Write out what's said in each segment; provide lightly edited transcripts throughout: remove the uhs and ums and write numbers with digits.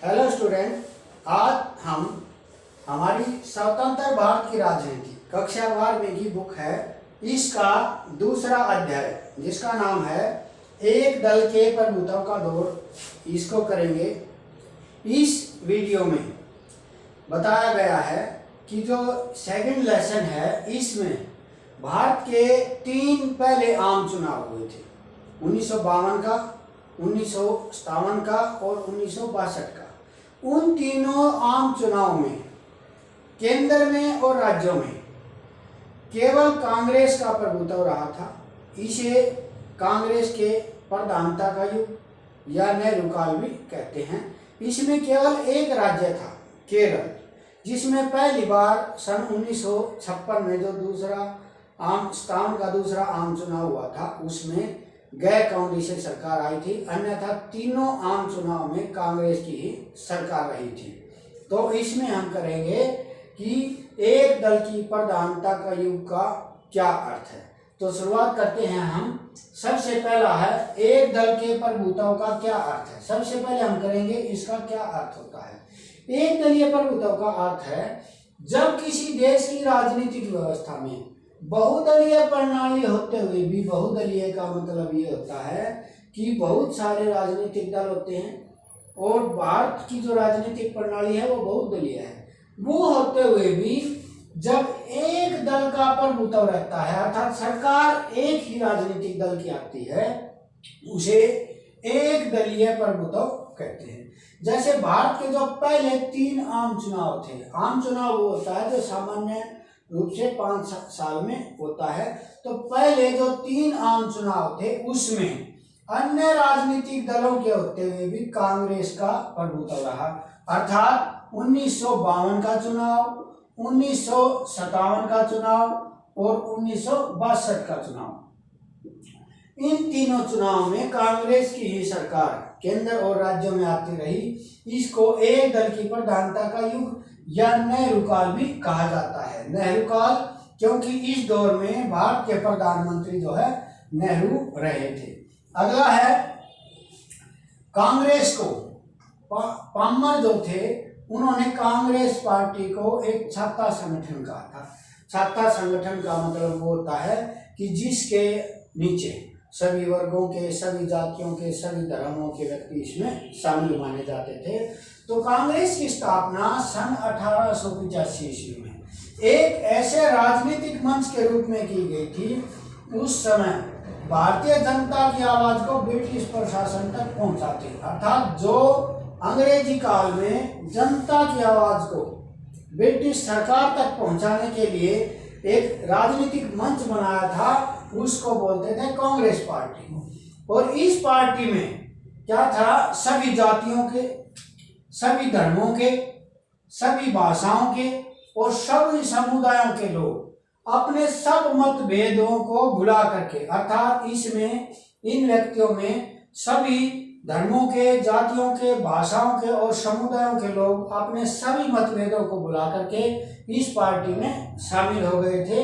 Hello student, आज हम हमारी स्वतंत्र भारत की राजनीति कक्षा 12 की बुक है, इसका दूसरा अध्याय जिसका नाम है एक दल के प्रभुत्व का दौर, इसको करेंगे। इस वीडियो में बताया गया है कि जो सेकंड लेसन है इसमें भारत के 3 पहले आम चुनाव हुए थे, 1952 का, 1957 का और 1962 का। उन तीनों आम चुनाव में केंद्र में और राज्यों में केवल कांग्रेस का प्रभुत्व रहा था। इसे कांग्रेस के प्रधानता का युग या नेहरू काल भी कहते हैं। इसमें केवल एक राज्य था, केरल, जिसमें पहली बार सन 1956 में जो स्थान का दूसरा आम चुनाव हुआ था उसमें गैर कांग्रेसी सरकार आई थी, अन्यथा तीनों आम चुनाव में कांग्रेस की ही सरकार रही थी। तो इसमें हम करेंगे कि एक दल की प्रधानता का युग का क्या अर्थ है। तो शुरुआत करते हैं हम। सबसे पहला है एक दल के प्रभुत्व का क्या अर्थ है। सबसे पहले हम करेंगे इसका क्या अर्थ होता है। एक दलीय प्रभुत्व का अर्थ है जब किसी देश की राजनीतिक व्यवस्था में बहुदलीय प्रणाली होते हुए भी, बहुदलीय का मतलब ये होता है कि बहुत सारे राजनीतिक दल होते हैं और भारत की जो राजनीतिक प्रणाली है वो बहुदलीय है। वो होते हुए भी जब एक दल का प्रभुत्व रहता है, अर्थात सरकार एक ही राजनीतिक दल की आती है, उसे एक दलीय प्रभुत्व कहते हैं। जैसे भारत के जो पहले 3 आम चुनाव थे, आम चुनाव वो होता है जो सामान्य रूप से 5 साल में होता है। तो पहले जो 3 आम चुनाव थे उसमें अन्य राजनीतिक दलों के होते हुए भी कांग्रेस का प्रभुत्व रहा, अर्थात 1952 का चुनाव, 1957 का चुनाव और 1962 का चुनाव। इन तीनों चुनाव में कांग्रेस की ही सरकार केंद्र और राज्यों में आती रही। इसको एक दल की प्रधानता का युग या नेहरू काल भी कहा जाता है। नेहरू काल क्योंकि इस दौर में भारत के प्रधानमंत्री जो है नेहरू रहे थे। अगला है कांग्रेस को पामर जो थे उन्होंने कांग्रेस पार्टी को एक छात्र संगठन कहा था। छात्र संगठन का मतलब वो होता है कि जिसके नीचे सभी वर्गों के, सभी जातियों के, सभी धर्मों के व्यक्ति इसमें शामिल माने जाते थे। तो कांग्रेस की स्थापना सन 1885 ईस्वी में एक ऐसे राजनीतिक मंच के रूप में की गई थी। उस समय भारतीय जनता की आवाज को ब्रिटिश प्रशासन तक पहुंचाती, अर्थात जो अंग्रेजी काल में जनता की आवाज को ब्रिटिश सरकार तक पहुंचाने के लिए एक राजनीतिक मंच बनाया था, उसको बोलते थे कांग्रेस पार्टी। और इस पार्टी में क्या था, सभी जातियों के, सभी धर्मों के, सभी भाषाओं के और सभी समुदायों के लोग अपने सब मतभेदों को भुला करके, अर्थात इसमें इन व्यक्तियों में सभी धर्मों के, जातियों के, भाषाओं के और समुदायों के लोग अपने सभी मतभेदों को भुला करके इस पार्टी में शामिल हो गए थे।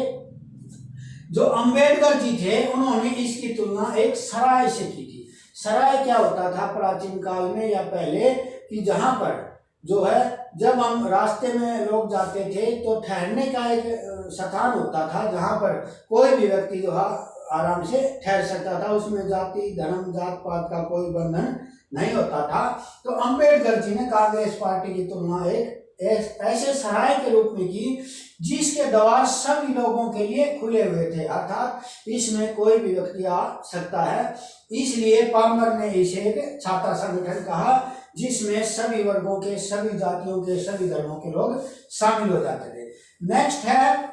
जो अंबेडकर जी थे उन्होंने इसकी तुलना एक सराय से की थी। सराय क्या होता था प्राचीन काल में या पहले, कि जहां पर जो है जब हम रास्ते में लोग जाते थे तो ठहरने का एक स्थान होता था जहां पर कोई भी व्यक्ति जो है आराम से ठहर सकता था। उसमें जाति, धर्म, जात पात का कोई बंधन नहीं होता था। तो अंबेडकर जी ने कांग्रेस पार्टी की तुलना एक ऐसे सराय के रूप में की जिसके द्वार सभी लोगों के लिए खुले हुए थे, अर्थात इसमें कोई भी व्यक्ति आ सकता है। इसलिए पामर ने इसे एक छात्र संगठन कहा जिसमें सभी वर्गों के, सभी जातियों के, सभी धर्मों के लोग शामिल हो जाते थे। नेक्स्ट है,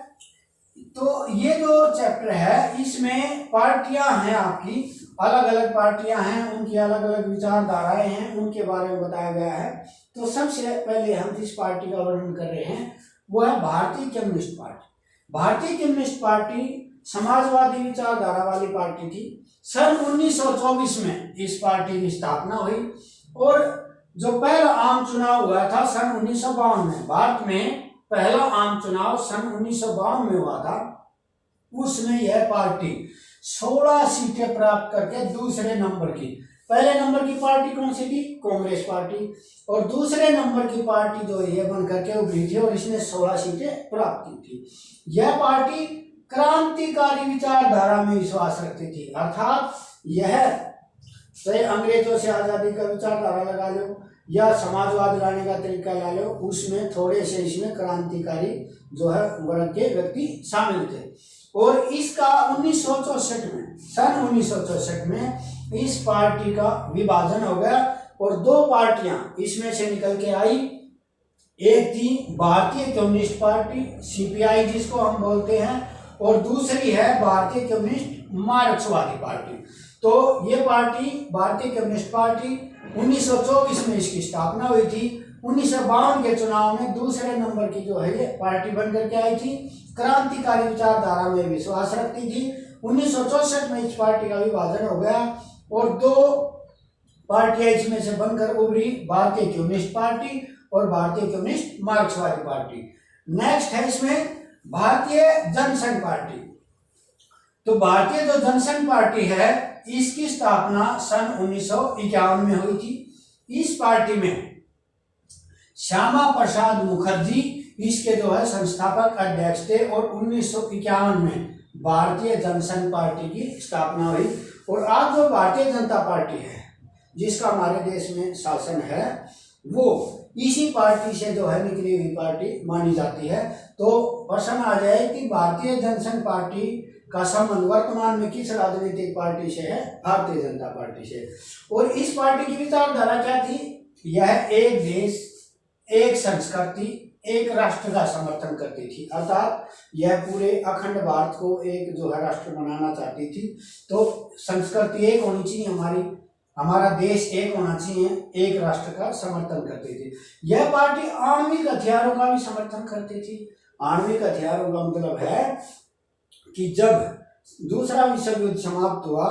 तो ये जो चैप्टर है इसमें पार्टियां हैं, आपकी अलग अलग पार्टियां हैं, उनकी अलग अलग विचारधाराएं हैं, उनके बारे में बताया गया है। तो सबसे पहले हम जिस पार्टी का वर्णन कर रहे हैं वो है भारतीय कम्युनिस्ट पार्टी। भारतीय कम्युनिस्ट पार्टी समाजवादी विचारधारा वाली पार्टी थी। सन 1924 में इस पार्टी की स्थापना हुई और जो पहला आम चुनाव हुआ था सन 1952 में, भारत में पहला आम चुनाव सन 1952 में हुआ था। उसमें यह पार्टी 16 सीटें प्राप्त करके दूसरे नंबर की पहले नंबर की पार्टी कौन सी थी? कांग्रेस पार्टी। और दूसरे नंबर की पार्टी जो ये बन करके उभरी थी और इसने 16 सीटें प्राप्त की थी। यह पार्टी क्रांतिकारी विचारधारा में विश्वास रखती थी, अर्थात यह चाहे अंग्रेजों से आजादी का विचारधारा लगा लो या समाजवाद लाने का तरीका ला लो, उसमें थोड़े से इसमें क्रांतिकारी जो है वर्ग के व्यक्ति शामिल थे। और इसका 1964 में, सन 1964 में इस पार्टी का विभाजन हो गया और दो पार्टियां इसमें से निकल के आई। एक थी भारतीय कम्युनिस्ट पार्टी सीपीआई जिसको हम बोलते हैं, और दूसरी है भारतीय कम्युनिस्ट मार्क्सवादी पार्टी। तो ये पार्टी भारतीय कम्युनिस्ट पार्टी 1924 में इसकी स्थापना हुई थी। 1952 के चुनाव में दूसरे नंबर की जो है ये पार्टी बन करके आई थी, क्रांतिकारी विचारधारा में विश्वास रखती थी। 1964 में इस पार्टी का विभाजन हो गया और दो पार्टियां इसमें से बनकर उभरी, भारतीय कम्युनिस्ट पार्टी और भारतीय कम्युनिस्ट मार्क्सवादी पार्टी। नेक्स्ट है इसमें भारतीय जनसंघ पार्टी। तो भारतीय जो जनसंघ पार्टी है इसकी स्थापना सन 1951 में हुई थी। इस पार्टी में श्यामा प्रसाद मुखर्जी इसके जो है संस्थापक अध्यक्ष थे और 1951 में भारतीय जनसंघ पार्टी की स्थापना हुई। और आज जो भारतीय जनता पार्टी है जिसका हमारे देश में शासन है वो इसी पार्टी से जो है निकली हुई पार्टी मानी जाती है। तो प्रश्न आ जाए कि भारतीय जनसंघ पार्टी का संबंध वर्तमान में किस राजनीतिक पार्टी से है? भारतीय जनता पार्टी से। और इस पार्टी की विचारधारा क्या थी? यह एक देश, एक संस्कृति, एक राष्ट्र का समर्थन करती थी, अर्थात यह पूरे अखंड भारत को एक जो है राष्ट्र बनाना चाहती थी। तो संस्कृति एक होनी चाहिए, हमारा देश एक होना चाहिए, एक राष्ट्र का समर्थन करती थी। यह पार्टी आणविक हथियारों का भी समर्थन करती थी। आणविक हथियारों का मतलब है कि जब दूसरा विश्व युद्ध समाप्त हुआ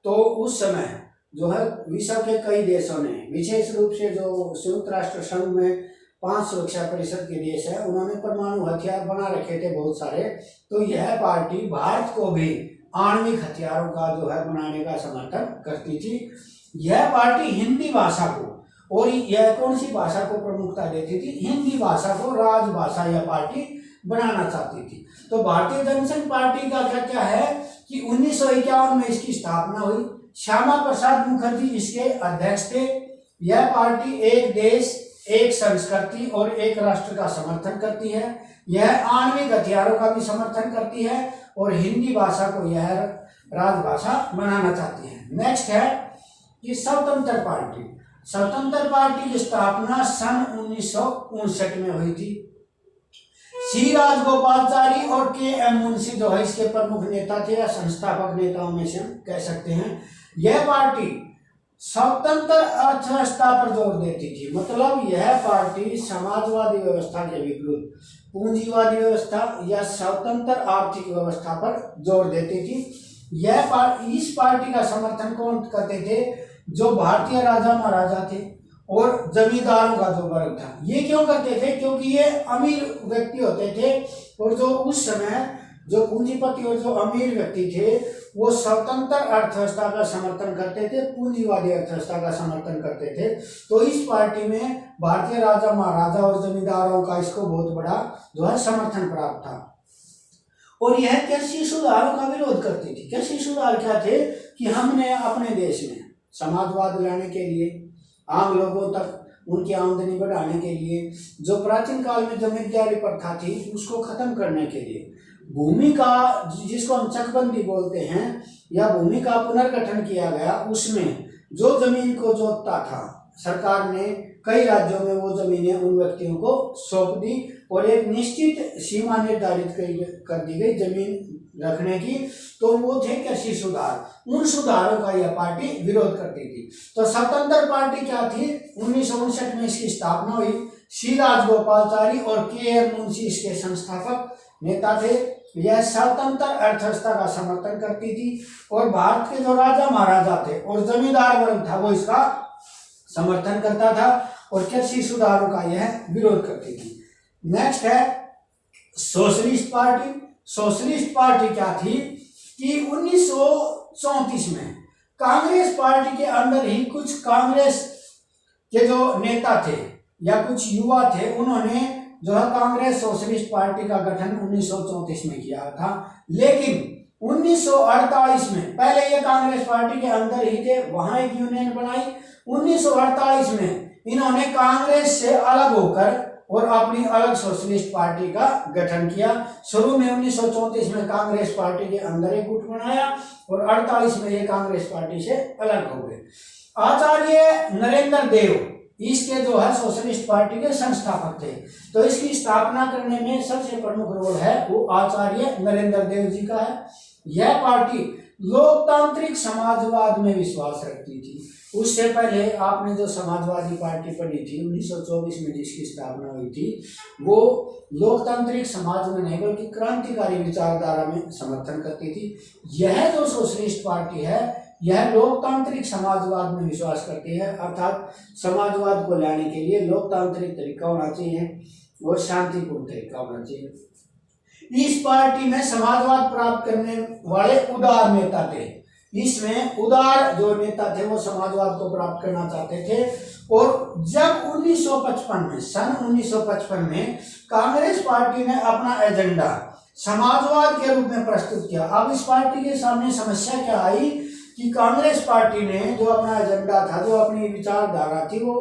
तो उस समय जो है विश्व के कई देशों ने, विशेष रूप से जो संयुक्त राष्ट्र संघ में 5 सुरक्षा परिषद के देश है, उन्होंने परमाणु हथियार बना रखे थे बहुत सारे। तो यह पार्टी भारत को भी आणविक हथियारों का जो है बनाने का समर्थन करती थी। यह पार्टी हिंदी भाषा को, और यह कौन सी भाषा को प्रमुखता देती थी? हिंदी भाषा को राजभाषा यह पार्टी बनाना चाहती थी। तो भारतीय जनसंघ पार्टी का क्या है कि 1951 में इसकी स्थापना हुई। श्यामा प्रसाद मुखर्जी इसके अध्यक्ष थे। यह पार्टी एक देश, एक संस्कृति और एक राष्ट्र का समर्थन करती है। यह आणविक हथियारों का भी समर्थन करती है और हिंदी भाषा को यह राजभाषा बनाना चाहती है। नेक्स्ट है कि स्वतंत्र पार्टी। स्वतंत्र पार्टी की स्थापना सन 1959 में हुई थी। सी राजगोपालाचारी और के एम मुंशी जो है इसके प्रमुख नेता थे या संस्थापक नेताओं में से हम कह सकते हैं। यह पार्टी स्वतंत्र अर्थव्यवस्था पर जोर देती थी, मतलब यह पार्टी समाजवादी व्यवस्था के विरुद्ध पूंजीवादी व्यवस्था या स्वतंत्र आर्थिक व्यवस्था पर जोर देती थी। इस पार्टी का समर्थन कौन करते थे? जो भारतीय राजा महाराजा थे और जमींदारों का जो वर्ग था। ये क्यों करते थे? क्योंकि ये अमीर व्यक्ति होते थे और जो उस समय जो पूंजीपति और जो अमीर व्यक्ति थे वो स्वतंत्र अर्थव्यवस्था का समर्थन करते थे, पूंजीवादी अर्थव्यवस्था का समर्थन करते थे। तो इस पार्टी में भारतीय राजा महाराजा और जमींदारों का इसको बहुत बड़ा जो है समर्थन प्राप्त था। और यह कृषि सुधारों का विरोध करती थी। कृषि सुधार क्या थे कि हमने अपने देश में समाजवाद लाने के लिए, आम लोगों तक उनकी आमदनी बढ़ाने के लिए, जो प्राचीन काल में जमींदारी प्रथा थी उसको खत्म करने के लिए, भूमि का जिसको हम चकबंदी बोलते हैं या भूमि का पुनर्गठन किया गया, उसमें जो जमीन को जोतता था सरकार ने कई राज्यों में वो जमीनें उन व्यक्तियों को सौंप दी और एक निश्चित सीमा निर्धारित कर दी गई जमीन रखने की। तो वो थे कृषि सुधार। उन सुधारों का यह पार्टी विरोध करती थी। तो स्वतंत्र पार्टी क्या थी? 1959 में इसकी स्थापना हुई। सी राजगोपालाचारी और के एम मुंशी इसके संस्थापक नेता थे। यह स्वतंत्र अर्थव्यवस्था का समर्थन करती थी और भारत के जो राजा महाराजा थे और जमींदार वर्ग था वो इसका समर्थन करता था और कृषि सुधारों का यह विरोध करती थी। नेक्स्ट है सोशलिस्ट पार्टी। सोशलिस्ट पार्टी क्या थी कि 1934 में कांग्रेस पार्टी के अंदर ही कुछ कांग्रेस के जो नेता थे या कुछ युवा थे, उन्होंने जो है कांग्रेस सोशलिस्ट पार्टी का गठन 1934 में किया था। लेकिन 1948 में, पहले ये कांग्रेस पार्टी के अंदर ही थे, वहां एक यूनियन बनाई। 1948 में इन्होंने कांग्रेस से अलग होकर और अपनी अलग सोशलिस्ट पार्टी का गठन किया। शुरू में 1934 में कांग्रेस पार्टी के अंदर एक गुट बनाया और 48 में ये कांग्रेस पार्टी से अलग हो गए। आचार्य नरेंद्र देव इसके जो है सोशलिस्ट पार्टी के संस्थापक थे। तो इसकी स्थापना करने में सबसे प्रमुख रोल है वो आचार्य नरेंद्र देव जी का है। यह पार्टी लोकतांत्रिक समाजवाद में विश्वास रखती थी। उससे पहले आपने जो समाजवादी पार्टी पढ़ी थी 1924 में जिसकी स्थापना हुई थी, वो लोकतांत्रिक समाज में नहीं बल्कि क्रांतिकारी विचारधारा में समर्थन करती थी। यह जो सोशलिस्ट पार्टी है यह लोकतांत्रिक समाजवाद में विश्वास करती है, अर्थात समाजवाद को लाने के लिए लोकतांत्रिक तरीका होना चाहिए और शांतिपूर्ण तरीका होना चाहिए। इस पार्टी में समाजवाद प्राप्त करने वाले उदार नेता थे। इसमें उदार जो नेता थे वो समाजवाद को प्राप्त करना चाहते थे। और जब 1955 में सन 1955 में कांग्रेस पार्टी ने अपना एजेंडा समाजवाद के रूप में प्रस्तुत किया। अब इस पार्टी के सामने समस्या क्या आई कि कांग्रेस पार्टी ने जो अपना एजेंडा था, जो अपनी विचारधारा थी, वो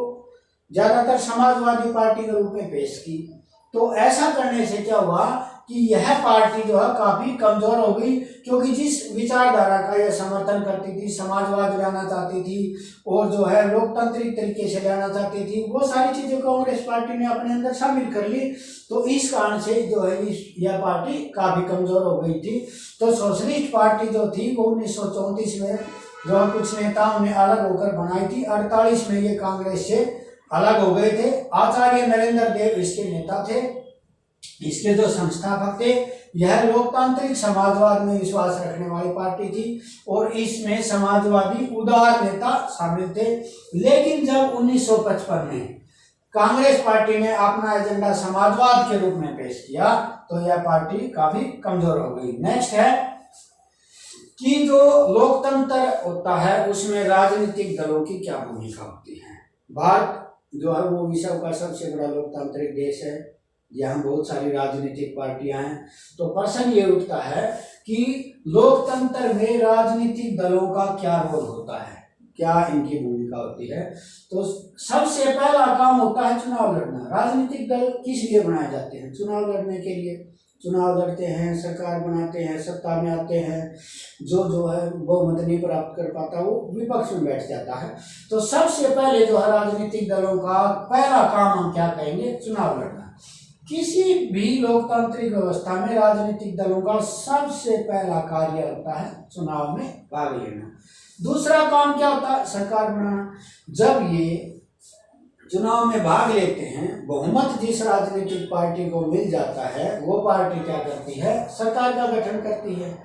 ज्यादातर समाजवादी पार्टी के रूप में पेश की। तो ऐसा करने से क्या हुआ कि यह पार्टी जो है काफी कमजोर हो गई, क्योंकि जिस विचारधारा का यह समर्थन करती थी, समाजवाद लाना चाहती थी और जो है लोकतांत्रिक तरीके से लाना चाहती थी, वो सारी चीजें कांग्रेस पार्टी ने अपने अंदर शामिल कर ली। तो इस कारण से जो है यह पार्टी काफी कमजोर हो गई थी। तो सोशलिस्ट पार्टी जो थी वो 1934 में जो है कुछ नेताओं ने अलग होकर बनाई थी। 48 में ये कांग्रेस से अलग हो गए थे। आचार्य नरेंद्र देव इसके नेता थे, इसके जो संस्थापक थे। यह लोकतांत्रिक समाजवाद में विश्वास रखने वाली पार्टी थी और इसमें समाजवादी उदार नेता शामिल थे। लेकिन जब 1955 में कांग्रेस पार्टी ने अपना एजेंडा समाजवाद के रूप में पेश किया तो यह पार्टी काफी कमजोर हो गई। नेक्स्ट है कि जो लोकतंत्र होता है उसमें राजनीतिक दलों की क्या भूमिका होती है। भारत जो है वो विश्व का सबसे बड़ा लोकतांत्रिक देश है। यहाँ बहुत सारी राजनीतिक पार्टियां हैं। तो प्रश्न ये उठता है कि लोकतंत्र में राजनीतिक दलों का क्या रोल होता है, क्या इनकी भूमिका होती है। तो सबसे पहला काम होता है चुनाव लड़ना। राजनीतिक दल किस लिए बनाए जाते हैं? चुनाव लड़ने के लिए। चुनाव लड़ते हैं, सरकार बनाते हैं, सत्ता में आते हैं। जो है बहुमत नहीं प्राप्त कर पाता वो विपक्ष में बैठ जाता है। तो सबसे पहले जो है राजनीतिक दलों का पहला काम हम क्या कहेंगे? चुनाव लड़ना। किसी भी लोकतांत्रिक व्यवस्था में राजनीतिक दलों का सबसे पहला कार्य होता है चुनाव में भाग लेना। दूसरा काम क्या होता है? सरकार बनाना। जब ये चुनाव में भाग लेते हैं, बहुमत जिस राजनीतिक पार्टी को मिल जाता है वो पार्टी क्या करती है? सरकार का गठन करती है।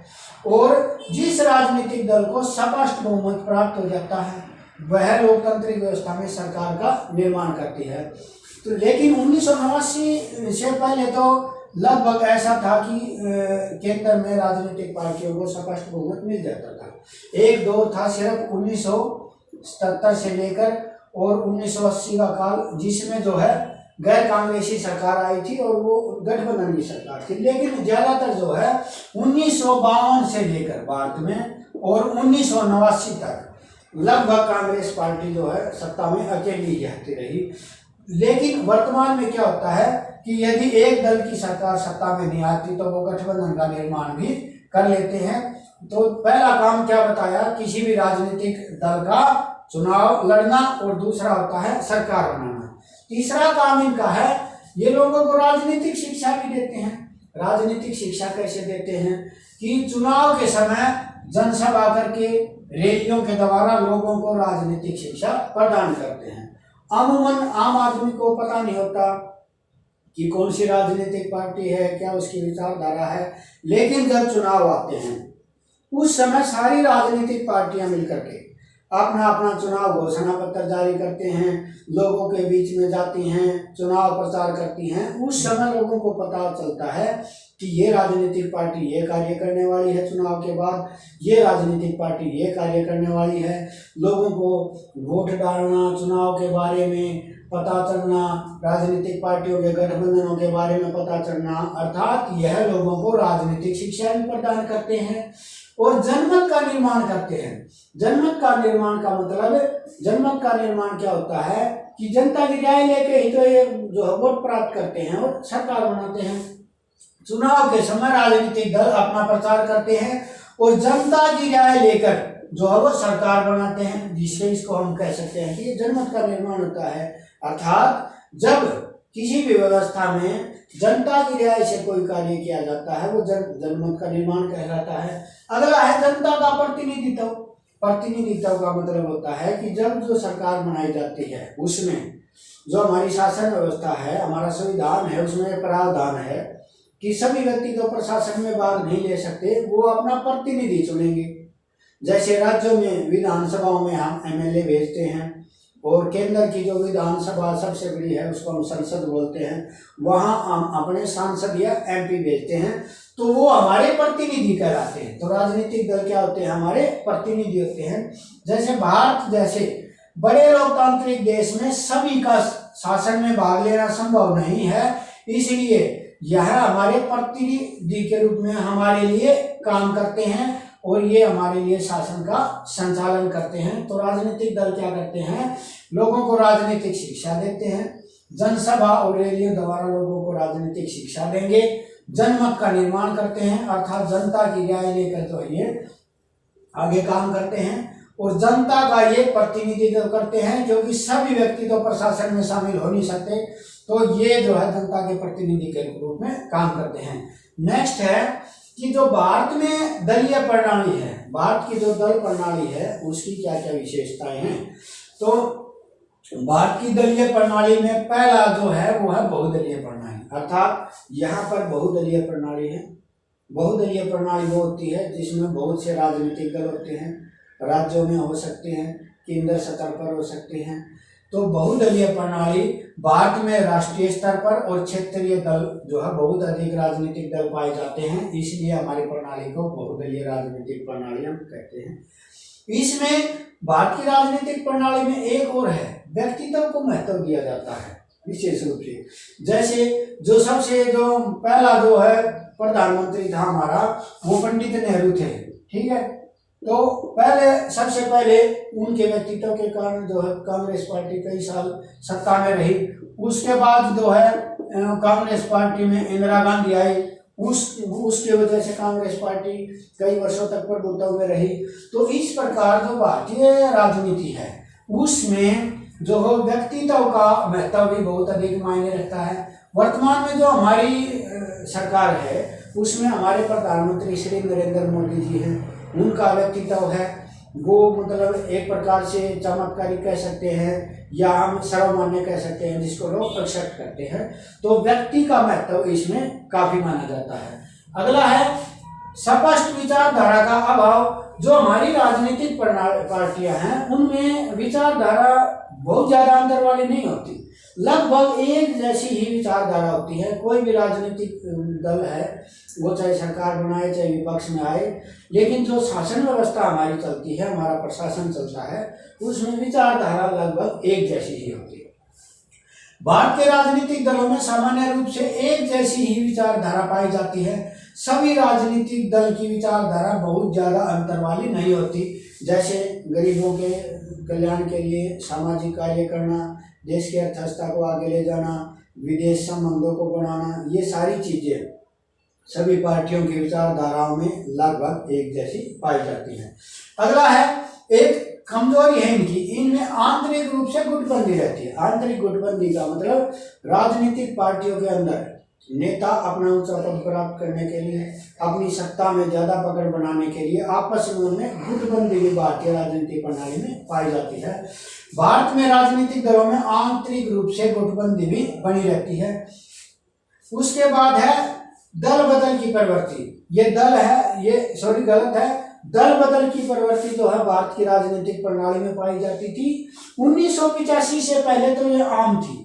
और जिस राजनीतिक दल को स्पष्ट बहुमत प्राप्त हो जाता है वह लोकतांत्रिक व्यवस्था में सरकार का निर्माण करती है। तो लेकिन 1989 से पहले तो लगभग ऐसा था कि केंद्र में राजनीतिक पार्टियों को स्पष्ट बहुमत मिल जाता था। एक दौर था सिर्फ 1977 से लेकर और 1980 का काल, जिसमें जो है गैर कांग्रेसी सरकार आई थी और वो गठबंधन की सरकार थी। लेकिन ज्यादातर जो है 1952 से लेकर भारत में और 1989 तक लगभग कांग्रेस पार्टी जो है सत्ता में अकेली रहती रही। लेकिन वर्तमान में क्या होता है कि यदि एक दल की सरकार सत्ता में नहीं आती तो वो गठबंधन का निर्माण भी कर लेते हैं। तो पहला काम क्या बताया? किसी भी राजनीतिक दल का चुनाव लड़ना और दूसरा होता है सरकार बनाना। तीसरा काम इनका है ये लोगों को राजनीतिक शिक्षा भी देते हैं। राजनीतिक शिक्षा कैसे देते हैं कि चुनाव के समय जनसभा करके रैलियों के द्वारा लोगों को राजनीतिक शिक्षा प्रदान करते हैं। अमूमन आम आदमी को पता नहीं होता कि कौन सी राजनीतिक पार्टी है, क्या उसकी विचारधारा है। लेकिन जब चुनाव आते हैं उस समय सारी राजनीतिक पार्टियां मिलकर के अपना अपना चुनाव घोषणा पत्र जारी करते हैं, लोगों के बीच में जाती हैं, चुनाव प्रचार करती हैं। उस समय लोगों को पता चलता है कि ये राजनीतिक पार्टी ये कार्य करने वाली है, चुनाव के बाद ये राजनीतिक पार्टी ये कार्य करने वाली है, लोगों को वोट डालना, चुनाव के बारे में पता चलना, राजनीतिक पार्टियों के गठबंधनों के बारे में पता चलना, अर्थात यह लोगों को राजनीतिक शिक्षा भी प्रदान करते हैं और जनमत का निर्माण करते हैं। जनमत का निर्माण का मतलब, जनमत का निर्माण क्या होता है कि जनता की राय लेके ही तो ये जो है वोट प्राप्त करते हैं और सरकार बनाते हैं। चुनाव के समय राजनीतिक दल अपना प्रचार करते हैं और जनता की राय लेकर जो है वो सरकार बनाते हैं, जिससे इसको हम कह सकते हैं कि ये जनमत का निर्माण होता है। अर्थात जब किसी भी व्यवस्था में जनता की राय से कोई कार्य किया जाता है वो जनमत का निर्माण कहलाता है। अगला है जनता का प्रतिनिधित्व। प्रतिनिधित्व का मतलब होता है कि जब जो सरकार बनाई जाती है उसमें जो हमारी शासन व्यवस्था है, हमारा संविधान है, उसमें प्रावधान है कि सभी व्यक्ति तो प्रशासन में भाग नहीं ले सकते, वो अपना प्रतिनिधि चुनेंगे। जैसे राज्यों में विधानसभाओं में हम एमएलए भेजते हैं और केंद्र की जो विधानसभा सबसे बड़ी है उसको हम संसद बोलते हैं, वहाँ हम अपने सांसद या एमपी भेजते हैं, तो वो हमारे प्रतिनिधि कहलाते हैं। तो राजनीतिक दल क्या होते हैं? हमारे प्रतिनिधि होते हैं। जैसे भारत जैसे बड़े लोकतांत्रिक देश में सभी का शासन में भाग लेना संभव नहीं है, इसलिए यह हमारे प्रतिनिधि के रूप में हमारे लिए काम करते हैं और ये हमारे लिए शासन का संचालन करते हैं। तो राजनीतिक दल क्या करते हैं? लोगों को राजनीतिक शिक्षा देते हैं, जनसभा और रैलियों द्वारा लोगों को राजनीतिक शिक्षा देंगे, जनमत का निर्माण करते हैं, अर्थात जनता की राय लेकर जो ये आगे काम करते हैं और जनता का ये प्रतिनिधित्व करते हैं, क्योंकि सभी व्यक्ति तो प्रशासन में शामिल हो नहीं सकते, तो ये जो है जनता के प्रतिनिधि के रूप में काम करते हैं। नेक्स्ट है कि जो भारत में दलीय प्रणाली है, भारत की जो दल प्रणाली है उसकी क्या क्या विशेषताएं हैं? तो भारत की दलीय प्रणाली में पहला जो है वो है बहुदलीय प्रणाली, अर्थात यहाँ पर बहुदलीय प्रणाली है। बहुदलीय प्रणाली वो होती है जिसमें बहुत से राजनीतिक दल होते हैं, राज्यों में हो सकते हैं, केंद्र स्तर पर हो सकते हैं। तो बहुदलीय प्रणाली भारत में राष्ट्रीय स्तर पर और क्षेत्रीय दल जो है बहुत अधिक राजनीतिक दल पाए जाते हैं, इसलिए हमारी प्रणाली को बहुदलीय राजनीतिक प्रणाली हम कहते हैं। इसमें भारत की राजनीतिक प्रणाली में एक और है, व्यक्तित्व को महत्व दिया जाता है विशेष रूप से। जैसे जो सबसे जो पहला जो है प्रधानमंत्री था हमारा, वो पंडित नेहरू थे, ठीक है। तो पहले सबसे पहले उनके व्यक्तित्व के कारण जो है कांग्रेस पार्टी कई साल सत्ता में रही। उसके बाद जो है कांग्रेस पार्टी में इंदिरा गांधी आई, उसके वजह से कांग्रेस पार्टी कई वर्षों तक प्रभुत्व में रही। तो इस प्रकार जो भारतीय राजनीति है उसमें जो व्यक्तित्व का महत्व भी बहुत अधिक मायने रखता है। वर्तमान में जो हमारी सरकार है उसमें हमारे प्रधानमंत्री श्री नरेंद्र मोदी जी हैं, उनका व्यक्तित्व है वो मतलब एक प्रकार से चमत्कारी कह सकते हैं या हम सर्वमान्य कह सकते हैं, जिसको लोग एक्सेप्ट करते हैं। तो व्यक्ति का महत्व इसमें काफी माना जाता है। अगला है स्पष्ट विचारधारा का अभाव। जो हमारी राजनीतिक पार्टियां हैं उनमें विचारधारा बहुत ज्यादा अंतर वाली नहीं होती, लगभग एक जैसी ही विचारधारा होती है। कोई भी राजनीतिक दल है वो चाहे सरकार बनाए चाहे विपक्ष में आए, लेकिन जो शासन व्यवस्था हमारी चलती है, हमारा प्रशासन चलता है, उसमें विचारधारा लगभग एक जैसी ही होती है। भारत के राजनीतिक दलों में सामान्य रूप से एक जैसी ही विचारधारा पाई जाती है। सभी राजनीतिक दल की विचारधारा बहुत ज्यादा अंतर वाली नहीं होती। जैसे गरीबों के कल्याण के लिए सामाजिक कार्य करना, देश की अर्थव्यवस्था को आगे ले जाना, विदेश संबंधों को बढ़ाना, ये सारी चीजें सभी पार्टियों की विचारधाराओं में लगभग एक जैसी पाई जाती हैं। अगला है एक कमजोरी है इनकी, इनमें आंतरिक रूप से गुटबंदी रहती है। आंतरिक गुटबंदी का मतलब राजनीतिक पार्टियों के अंदर नेता अपना ऊंचा पद प्राप्त करने के लिए, अपनी सत्ता में ज्यादा पकड़ बनाने के लिए आपस में उनमें गुटबंदी भी भारतीय राजनीतिक प्रणाली में पाई जाती है। भारत में राजनीतिक दलों में आंतरिक रूप से गुटबंदी भी बनी रहती है। उसके बाद है दल बदल की प्रवृत्ति। ये दल है, ये सॉरी गलत है, दल बदल की प्रवृत्ति जो है भारत की राजनीतिक प्रणाली में पाई जाती थी। 1985 से पहले तो ये आम थी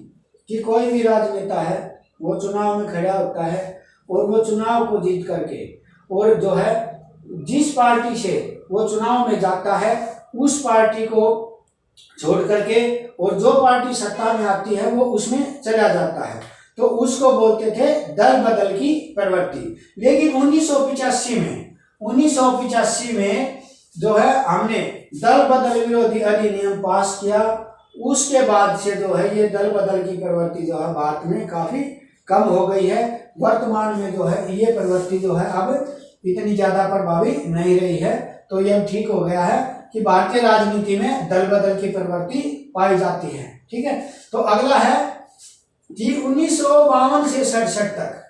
कि कोई भी राजनेता है वो चुनाव में खड़ा होता है और वो चुनाव को जीत करके और जो है जिस पार्टी से वो चुनाव में जाता है उस पार्टी को छोड़ करके और जो पार्टी सत्ता में आती है वो उसमें चला जाता है, तो उसको बोलते थे दल बदल की प्रवृत्ति। लेकिन 1985 में जो है हमने दल बदल विरोधी अधिनियम पास किया। उसके बाद से जो है ये दल बदल की प्रवृत्ति जो है भारत में काफी कम हो गई है। वर्तमान में जो है ये प्रवृत्ति जो है अब इतनी ज्यादा प्रभावी नहीं रही है। तो यह ठीक हो गया है कि भारतीय राजनीति में दल बदल की प्रवृत्ति पाई जाती है। ठीक है, तो अगला है कि 1952 से 67 तक।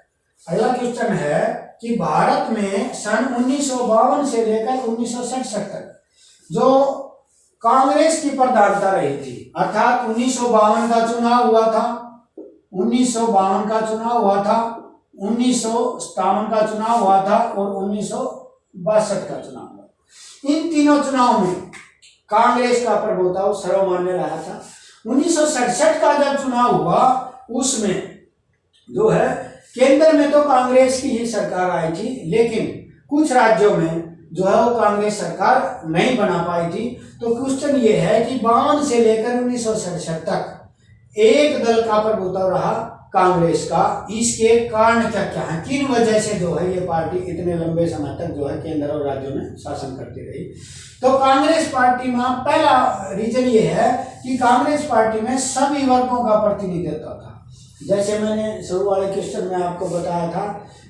अगला क्वेश्चन है कि भारत में सन 1952 से लेकर 1967 तक जो कांग्रेस की प्रधानता रही थी, अर्थात 1952 का चुनाव हुआ था, 1952 का चुनाव हुआ था, 1957 का चुनाव हुआ था और 1962 का चुनाव हुआ। इन तीनों चुनाव में कांग्रेस का प्रभुत्व सर्वमान्य रहा था। 1967 का जब चुनाव हुआ उसमें जो है केंद्र में तो कांग्रेस की ही सरकार आई थी, लेकिन कुछ राज्यों में जो है वो कांग्रेस सरकार नहीं बना पाई थी। तो क्वेश्चन ये है कि 52 से लेकर 1967 तक एक दल का प्रभुत्व रहा कांग्रेस का। इसके कारण क्या क्या है, किन वजह से जो है ये पार्टी इतने लंबे समय तक जो है केंद्र और राज्यों में शासन करती रही। तो कांग्रेस पार्टी में पहला रीजन ये है कि कांग्रेस पार्टी में सभी वर्गों का प्रतिनिधित्व था। जैसे मैंने शुरू वाले क्वेश्चन में आपको बताया था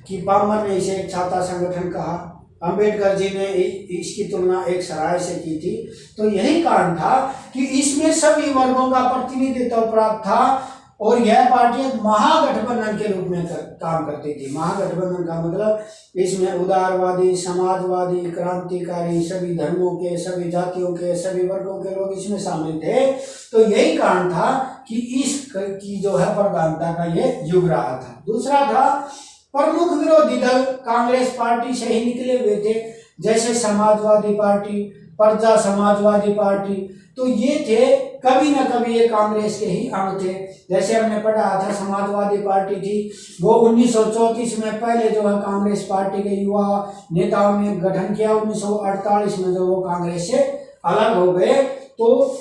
कि पामर ने इसे एक छात्र संगठन कहा, अंबेडकर जी ने इसकी तुलना एक सराय से की थी। तो यही कारण था कि इसमें सभी वर्गों का प्रतिनिधित्व प्राप्त था और यह पार्टी महागठबंधन के रूप में काम करती थी। महागठबंधन का मतलब इसमें उदारवादी, समाजवादी, क्रांतिकारी, सभी धर्मों के, सभी जातियों के, सभी वर्गों के लोग इसमें शामिल थे। तो यही कारण था कि इसकी जो है प्रधानता का ये युग रहा था। दूसरा था प्रमुख विरोधी दल कांग्रेस पार्टी से ही निकले हुए थे, जैसे समाजवादी पार्टी, प्रजा समाजवादी पार्टी। तो ये थे कभी ना कभी ये कांग्रेस के ही अंग थे। जैसे हमने पढ़ा था समाजवादी पार्टी थी वो 1934 में पहले जो है कांग्रेस पार्टी के युवा नेताओं ने गठन किया। 1948 में जो वो कांग्रेस से अलग हो गए। तो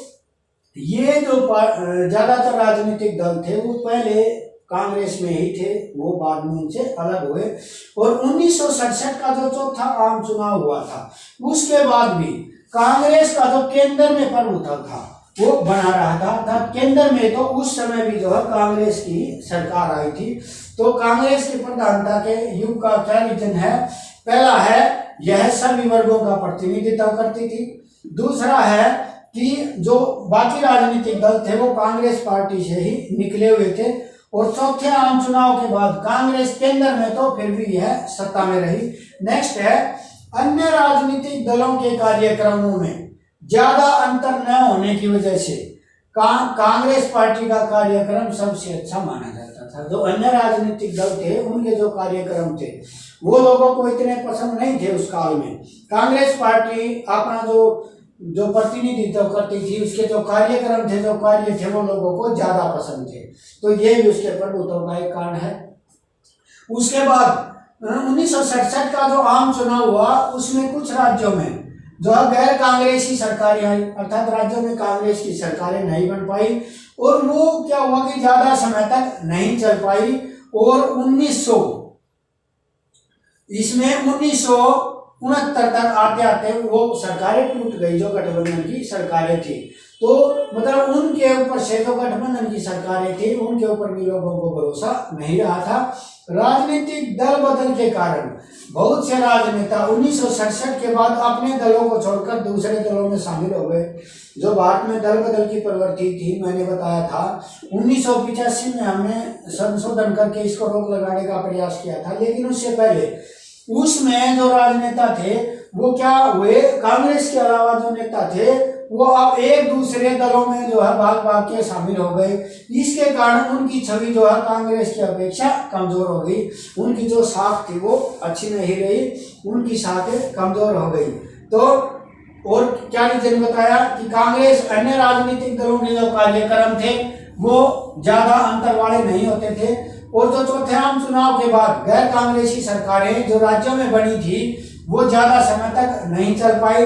ये जो ज्यादातर राजनीतिक दल थे वो पहले कांग्रेस में ही थे, वो बाद में उनसे अलग हुए। और 1967 का जो चौथा आम चुनाव हुआ था उसके बाद भी कांग्रेस का जो केंद्र में प्रभुत्व था वो बना रहा था। अर्थात केंद्र में तो उस समय भी जो है कांग्रेस की सरकार आई थी। तो कांग्रेस की प्रधानता के युग का क्या रीजन है, पहला है यह सभी वर्गों का प्रतिनिधित्व करती थी। दूसरा है कि जो बाकी राजनीतिक दल थे वो कांग्रेस पार्टी से ही निकले हुए थे। और चौथे आम चुनाव के बाद कांग्रेस केंद्र में तो फिर भी यह सत्ता में रही। नेक्स्ट है अन्य राजनीतिक दलों के कार्यक्रमों में ज्यादा अंतर न होने की वजह से कांग्रेस पार्टी का कार्यक्रम सबसे अच्छा माना जाता था। जो अन्य राजनीतिक दल थे उनके जो कार्यक्रम थे वो लोगों को इतने पसंद नहीं थे उस काल में। कांग्रेस पार्टी अपना जो प्रतिनिधित्व करती थी उसके जो कार्यक्रम थे, जो कार्य थे वो लोगों को ज्यादा पसंद थे। तो ये भी उसके प्रभुत्व का एक कारण है। उसके बाद 1967 का जो आम चुनाव हुआ उसमें कुछ राज्यों में जो गैर कांग्रेसी सरकारें आई, अर्थात राज्यों में कांग्रेस की सरकारें नहीं बन पाई और वो क्या हुआ कि ज्यादा समय तक नहीं चल पाई। और 1969 तक आते आते वो सरकारें टूट गई जो गठबंधन की सरकारें थी। तो मतलब उनके ऊपर से जो गठबंधन की सरकारें थी उनके ऊपर भी लोगों को भरोसा नहीं रहा था। राजनीतिक दल बदल के कारण बहुत से राजनेता 1967 के बाद अपने दलों को छोड़कर दूसरे दलों में शामिल हो गए। जो भारत में दल बदल की प्रवृत्ति थी मैंने बताया था 1985 में हमने संशोधन करके इसको रोक लगाने का प्रयास किया था। लेकिन उससे पहले उसमें जो राजनेता थे वो क्या हुए, कांग्रेस के अलावा जो नेता थे वो अब एक दूसरे दलों में जो है भाग भाग के शामिल हो गए। इसके कारण उनकी छवि जो है कांग्रेस की अपेक्षा कमजोर हो गई। उनकी जो साख थी वो अच्छी नहीं रही, उनकी साखें कमजोर हो गई। तो और क्या रीजन बताया कि कांग्रेस अन्य राजनीतिक दलों के जो कार्यक्रम थे वो ज्यादा अंतर वाले नहीं होते थे। और जो चौथे आम चुनाव के बाद गैर कांग्रेसी सरकारें जो राज्यों में बनी थी वो ज्यादा समय तक नहीं चल पाई।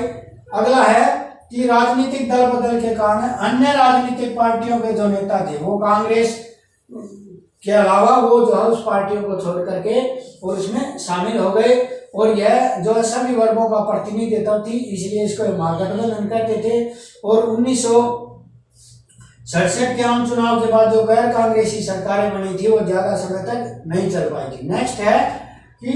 अगला है कि राजनीतिक दल बदल के कारण अन्य राजनीतिक पार्टियों के जो नेता थे वो कांग्रेस के अलावा वो जो है उस पार्टियों को छोड़ करके और उसमें शामिल हो गए, और यह जो है सभी वर्गों का प्रतिनिधित्व थी, इसलिए इसको महागठबंधन कहते थे। और 1967 के आम चुनाव के बाद जो गैर कांग्रेसी सरकारें बनी थी वो ज्यादा समय तक नहीं चल पाई थी। नेक्स्ट है कि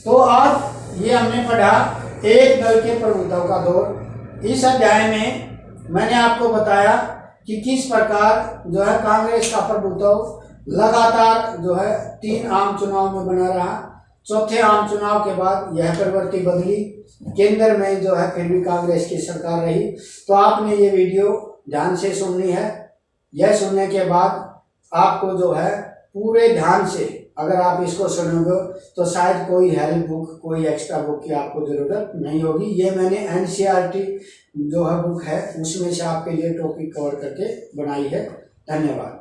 तो आज ये हमने पढ़ा एक दल के प्रभुत्व का दौर। इस अध्याय में मैंने आपको बताया कि किस प्रकार जो है कांग्रेस का प्रभुत्व लगातार जो है 3 आम चुनाव में बना रहा। चौथे आम चुनाव के बाद यह प्रवृत्ति बदली, केंद्र में जो है फिर भी कांग्रेस की सरकार रही। तो आपने ये वीडियो ध्यान से सुननी है। यह सुनने के बाद आपको जो है पूरे ध्यान से अगर आप इसको सुनोगे तो शायद कोई हेल्प बुक, कोई एक्स्ट्रा बुक की आपको जरूरत नहीं होगी। ये मैंने NCERT जो है बुक है उसमें से आपके लिए टॉपिक कवर करके बनाई है। धन्यवाद।